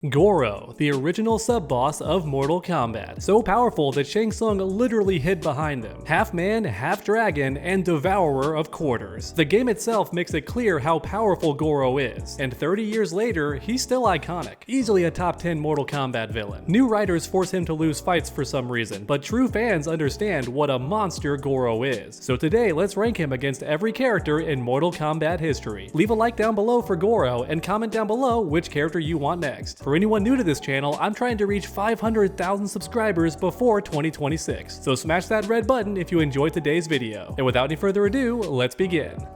Goro, the original sub-boss of Mortal Kombat, so powerful that Shang Tsung literally hid behind him. Half man, half dragon, and devourer of quarters. The game itself makes it clear how powerful Goro is, and 30 years later, he's still iconic. Easily a top 10 Mortal Kombat villain. New writers force him to lose fights for some reason, but true fans understand what a monster Goro is. So today, let's rank him against every character in Mortal Kombat history. Leave a like down below for Goro, and comment down below which character you want next. For anyone new to this channel, I'm trying to reach 500,000 subscribers before 2026, so smash that red button if you enjoyed today's video. And without any further ado, let's begin.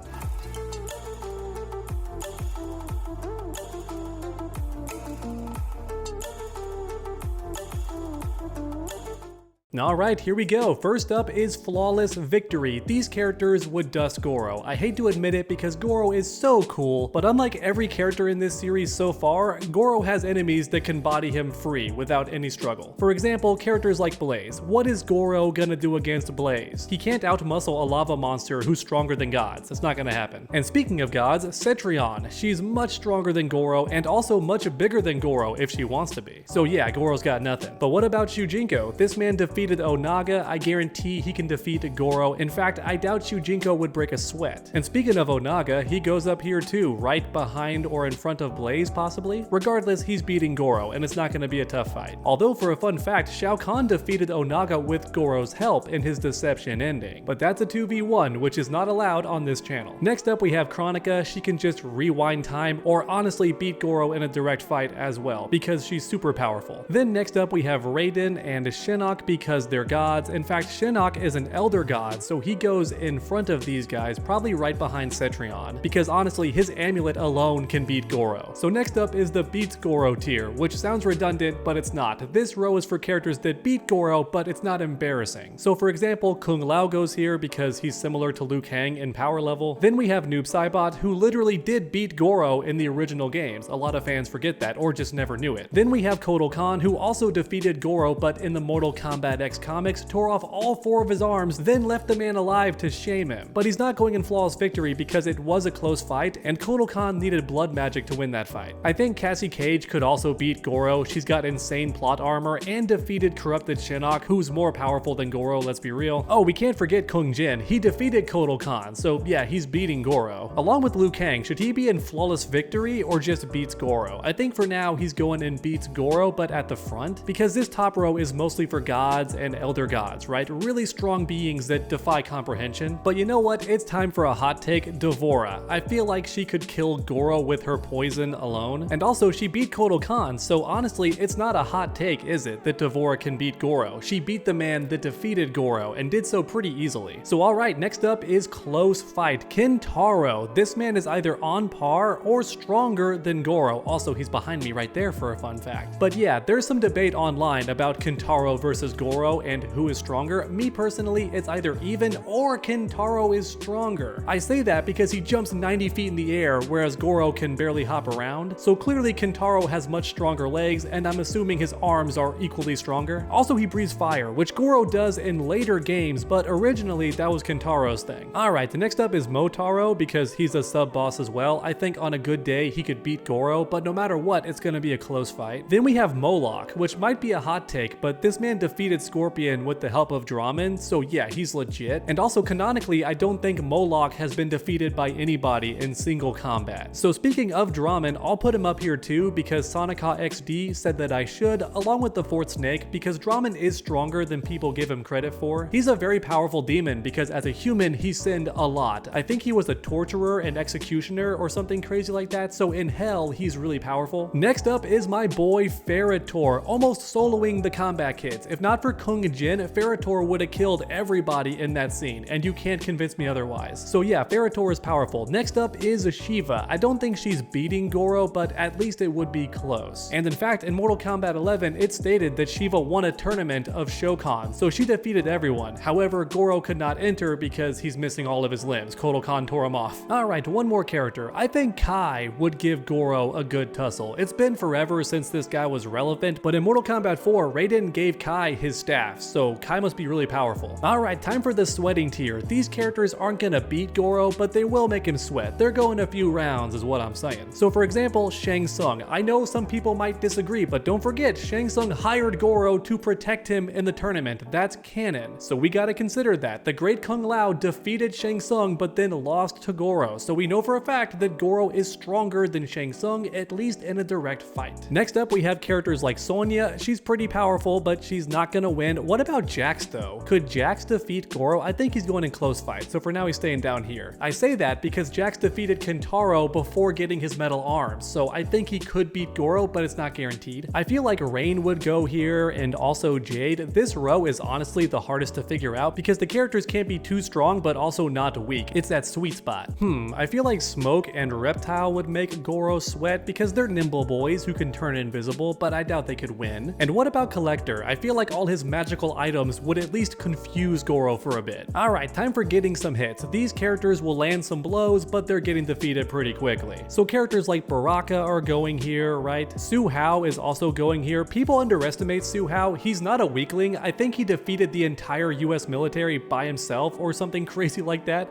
Alright, here we go. First up is Flawless Victory. These characters would dust Goro. I hate to admit it because Goro is so cool, but unlike every character in this series so far, Goro has enemies that can body him free without any struggle. For example, characters like Blaze. What is Goro gonna do against Blaze? He can't outmuscle a lava monster who's stronger than gods. That's not gonna happen. And speaking of gods, Cetrion. She's much stronger than Goro and also much bigger than Goro if she wants to be. So yeah, Goro's got nothing. But what about Shujinko? This man defeated Onaga. I guarantee he can defeat Goro. In fact, I doubt Shujinko would break a sweat. And speaking of Onaga, he goes up here too, right behind or in front of Blaze possibly. Regardless, he's beating Goro, and it's not going to be a tough fight. Although for a fun fact, Shao Kahn defeated Onaga with Goro's help in his deception ending. But that's a 2v1, which is not allowed on this channel. Next up we have Kronika. She can just rewind time or honestly beat Goro in a direct fight as well, because she's super powerful. Then next up we have Raiden and Shinnok because they're gods. In fact, Shinnok is an elder god, so he goes in front of these guys, probably right behind Cetrion, because honestly, his amulet alone can beat Goro. So next up is the beats Goro tier, which sounds redundant, but it's not. This row is for characters that beat Goro, but it's not embarrassing. So for example, Kung Lao goes here because he's similar to Liu Kang in power level. Then we have Noob Saibot, who literally did beat Goro in the original games. A lot of fans forget that, or just never knew it. Then we have Kotal Kahn, who also defeated Goro, but in the Mortal Kombat X comics, tore off all 4 of his arms, then left the man alive to shame him. But he's not going in flawless victory because it was a close fight, and Kotal Kahn needed blood magic to win that fight. I think Cassie Cage could also beat Goro. She's got insane plot armor and defeated corrupted Shinnok, who's more powerful than Goro, let's be real. Oh, we can't forget Kung Jin. He defeated Kotal Kahn, so yeah, he's beating Goro. Along with Liu Kang, should he be in flawless victory or just beats Goro? I think for now he's going and beats Goro, but at the front, because this top row is mostly for gods and elder gods, right? Really strong beings that defy comprehension. But you know what? It's time for a hot take. D'Vorah. I feel like she could kill Goro with her poison alone. And also, she beat Kotal Kahn, so honestly, it's not a hot take, is it, that D'Vorah can beat Goro? She beat the man that defeated Goro and did so pretty easily. So alright, next up is close fight. Kintaro. This man is either on par or stronger than Goro. Also, he's behind me right there for a fun fact. But yeah, there's some debate online about Kintaro versus Goro and who is stronger. Me personally, it's either even or Kintaro is stronger. I say that because he jumps 90 feet in the air, whereas Goro can barely hop around. So clearly Kintaro has much stronger legs, and I'm assuming his arms are equally stronger. Also, he breathes fire, which Goro does in later games, but originally that was Kintaro's thing. Alright, the next up is Motaro, because he's a sub-boss as well. I think on a good day he could beat Goro, but no matter what, it's gonna be a close fight. Then we have Moloch, which might be a hot take, but this man defeated Scorpion with the help of Draman, so yeah, he's legit. And also canonically, I don't think Moloch has been defeated by anybody in single combat. So speaking of Draman, I'll put him up here too because Sonica XD said that I should, along with the 4th snake, because Draman is stronger than people give him credit for. He's a very powerful demon because as a human, he sinned a lot. I think he was a torturer and executioner or something crazy like that, so in hell, he's really powerful. Next up is my boy Ferritor, almost soloing the combat kits. If not for Kung Jin, Ferritor would have killed everybody in that scene, and you can't convince me otherwise. So yeah, Ferritor is powerful. Next up is Shiva. I don't think she's beating Goro, but at least it would be close. And in fact, in Mortal Kombat 11, it stated that Shiva won a tournament of Shokan, so she defeated everyone. However, Goro could not enter because he's missing all of his limbs. Kotal Kahn tore him off. Alright, one more character. I think Kai would give Goro a good tussle. It's been forever since this guy was relevant, but in Mortal Kombat 4, Raiden gave Kai his staff, so Kai must be really powerful. Alright, time for the sweating tier. These characters aren't gonna beat Goro, but they will make him sweat. They're going a few rounds is what I'm saying. So for example, Shang Tsung. I know some people might disagree, but don't forget, Shang Tsung hired Goro to protect him in the tournament. That's canon. So we gotta consider that. The Great Kung Lao defeated Shang Tsung, but then lost to Goro. So we know for a fact that Goro is stronger than Shang Tsung, at least in a direct fight. Next up, we have characters like Sonya. She's pretty powerful, but she's not gonna win. What about Jax though? Could Jax defeat Goro? I think he's going in close fight, so for now he's staying down here. I say that because Jax defeated Kentaro before getting his metal arms, so I think he could beat Goro, but it's not guaranteed. I feel like Rain would go here, and also Jade. This row is honestly the hardest to figure out because the characters can't be too strong, but also not weak. It's that sweet spot. I feel like Smoke and Reptile would make Goro sweat because they're nimble boys who can turn invisible, but I doubt they could win. And what about Collector? I feel like all his magical items would at least confuse Goro for a bit. Alright, time for getting some hits. These characters will land some blows, but they're getting defeated pretty quickly. So characters like Baraka are going here, right? Su Hao is also going here. People underestimate Su Hao. He's not a weakling. I think he defeated the entire US military by himself or something crazy like that.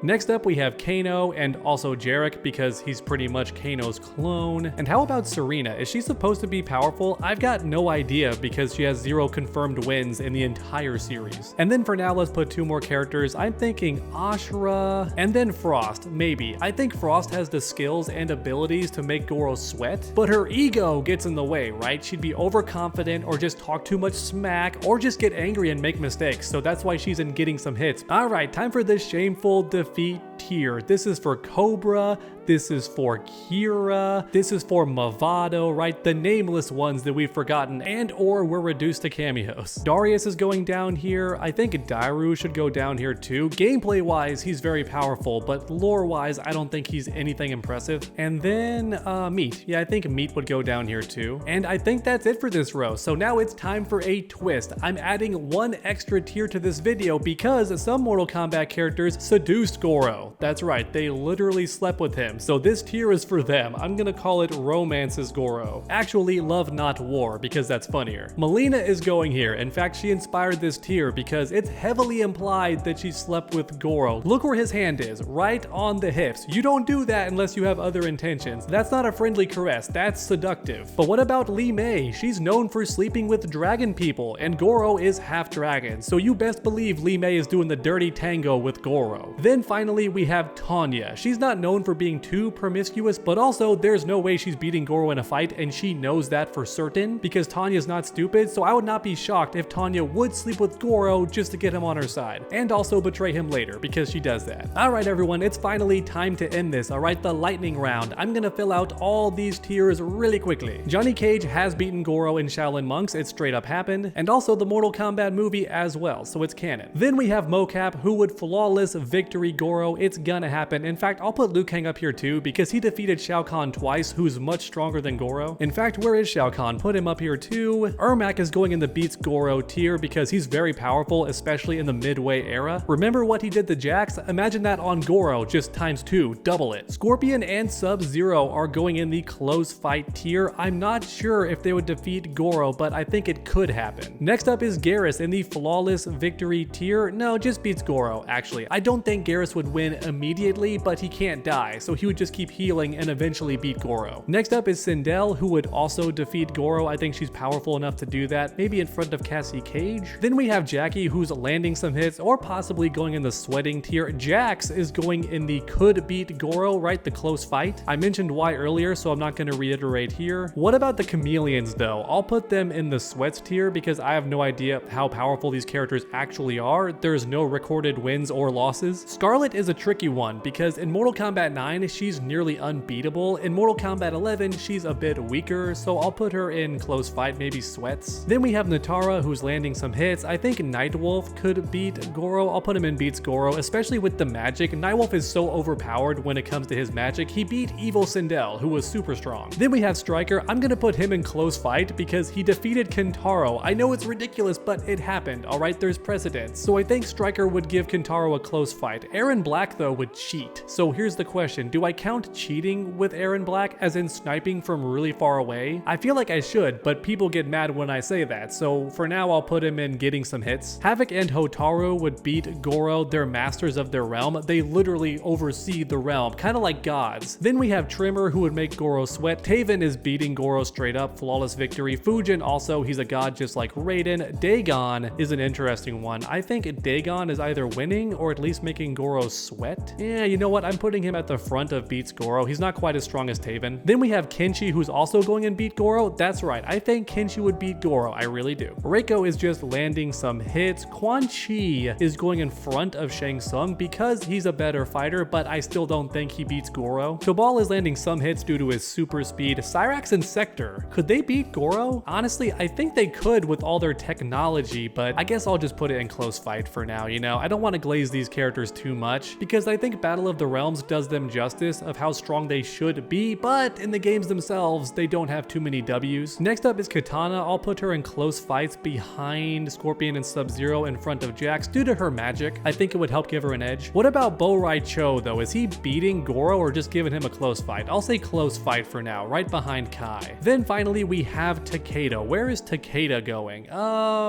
Next up, we have Kano and also Jarek because he's pretty much Kano's clone. And how about Serena? Is she supposed to be powerful? I've got no idea because she has 0 confirmed wins in the entire series. And then for now, let's put 2 more characters. I'm thinking Ashura and then Frost, maybe. I think Frost has the skills and abilities to make Goro sweat, but her ego gets in the way, right? She'd be overconfident or just talk too much smack or just get angry and make mistakes. So that's why she's in getting some hits. All right, time for this shameful defeat tier. This is for Cobra, this is for Kira, this is for Mavado, right? The nameless ones that we've forgotten and or were reduced to cameos. Darius is going down here. I think Dairu should go down here too. Gameplay wise, he's very powerful, but lore wise, I don't think he's anything impressive. And then Meat. Yeah, I think Meat would go down here too. And I think that's it for this row. So now it's time for a twist. I'm adding 1 extra tier to this video because some Mortal Kombat characters seduced Goro. That's right, they literally slept with him. So this tier is for them. I'm gonna call it Romances Goro. Actually, Love Not War, because that's funnier. Melina is going here. In fact, she inspired this tier because it's heavily implied that she slept with Goro. Look where his hand is, right on the hips. You don't do that unless you have other intentions. That's not a friendly caress, that's seductive. But what about Li Mei? She's known for sleeping with dragon people, and Goro is half dragon, so you best believe Li Mei is doing the dirty tango with Goro. Then finally, we have Tanya. She's not known for being too promiscuous, but also there's no way she's beating Goro in a fight, and she knows that for certain because Tanya's not stupid, so I would not be shocked if Tanya would sleep with Goro just to get him on her side, and also betray him later because she does that. Alright everyone, it's finally time to end this, alright? The lightning round. I'm gonna fill out all these tiers really quickly. Johnny Cage has beaten Goro in Shaolin Monks, it straight up happened, and also the Mortal Kombat movie as well, so it's canon. Then we have Mocap, who would flawless victory Goro. It's gonna happen. In fact, I'll put Liu Kang up here too because he defeated Shao Kahn twice, who's much stronger than Goro. In fact, where is Shao Kahn? Put him up here too. Ermac is going in the beats Goro tier because he's very powerful, especially in the Midway era. Remember what he did to Jax? Imagine that on Goro, just ×2, double it. Scorpion and Sub-Zero are going in the close fight tier. I'm not sure if they would defeat Goro, but I think it could happen. Next up is Garrus in the flawless victory tier. No, just beats Goro, actually. I don't think Garrus would win immediately, but he can't die, so he would just keep healing and eventually beat Goro. Next up is Sindel, who would also defeat Goro. I think she's powerful enough to do that, maybe in front of Cassie Cage. Then we have Jackie, who's landing some hits or possibly going in the sweating tier. Jax is going in the could beat Goro, right? The close fight. I mentioned why earlier, so I'm not going to reiterate here. What about the Chameleons though? I'll put them in the sweats tier because I have no idea how powerful these characters actually are. There's no recorded wins or losses. Scarlet is a tricky one because in Mortal Kombat 9, she's nearly unbeatable. In Mortal Kombat 11, she's a bit weaker, so I'll put her in close fight, maybe sweats. Then we have Natara, who's landing some hits. I think Nightwolf could beat Goro. I'll put him in beats Goro, especially with the magic. Nightwolf is so overpowered when it comes to his magic. He beat Evil Sindel, who was super strong. Then we have Stryker. I'm gonna put him in close fight because he defeated Kentaro. I know it's ridiculous, but it happened, alright? There's precedence. So I think Stryker would give Kentaro a close fight. Aaron Black, though, would cheat. So here's the question. do I count cheating with Aaron Black as in sniping from really far away? I feel like I should, but people get mad when I say that, so for now I'll put him in getting some hits. Havoc and Hotaru would beat Goro. They're masters of their realm. They literally oversee the realm, kind of like gods. Then we have Trimmer, who would make Goro sweat. Taven is beating Goro straight up, flawless victory. Fujin also, he's a god just like Raiden. Dagon is an interesting one. I think Dagon is either winning or at least making Goro sweat. Yeah, you know what? I'm putting him at the front of beats Goro. He's not quite as strong as Taven. Then we have Kenshi, who's also going and beat Goro. That's right, I think Kenshi would beat Goro. I really do. Reiko is just landing some hits. Quan Chi is going in front of Shang Tsung because he's a better fighter, but I still don't think he beats Goro. Cabal is landing some hits due to his super speed. Cyrax and Sector, could they beat Goro? Honestly, I think they could with all their technology, but I guess I'll just put it in close fight for now, you know? I don't want to glaze these characters too much because I think Battle of the Realms does them justice of how strong they should be, but in the games themselves, they don't have too many W's. Next up is Katana. I'll put her in close fights behind Scorpion and Sub-Zero in front of Jax due to her magic. I think it would help give her an edge. What about Bo Rai Cho though? Is he beating Goro or just giving him a close fight? I'll say close fight for now, right behind Kai. Then finally we have Takeda. Where is Takeda going?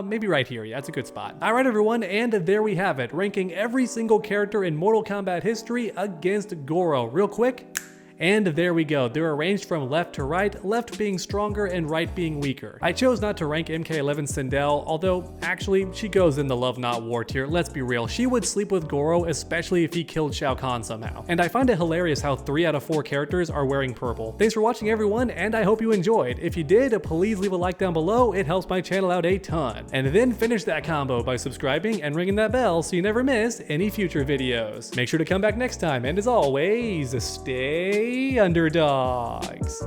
Maybe right here. Yeah, that's a good spot. All right, everyone, and there we have it, ranking every single character in Mortal Kombat history against Goro. Real quick. And there we go. They're arranged from left to right, left being stronger and right being weaker. I chose not to rank MK11 Sindel, although actually she goes in the love not war tier. Let's be real, she would sleep with Goro, especially if he killed Shao Kahn somehow. And I find it hilarious how 3 out of 4 characters are wearing purple. Thanks for watching, everyone, and I hope you enjoyed. If you did, please leave a like down below. It helps my channel out a ton. And then finish that combo by subscribing and ringing that bell so you never miss any future videos. Make sure to come back next time, and as always, stay underdogs.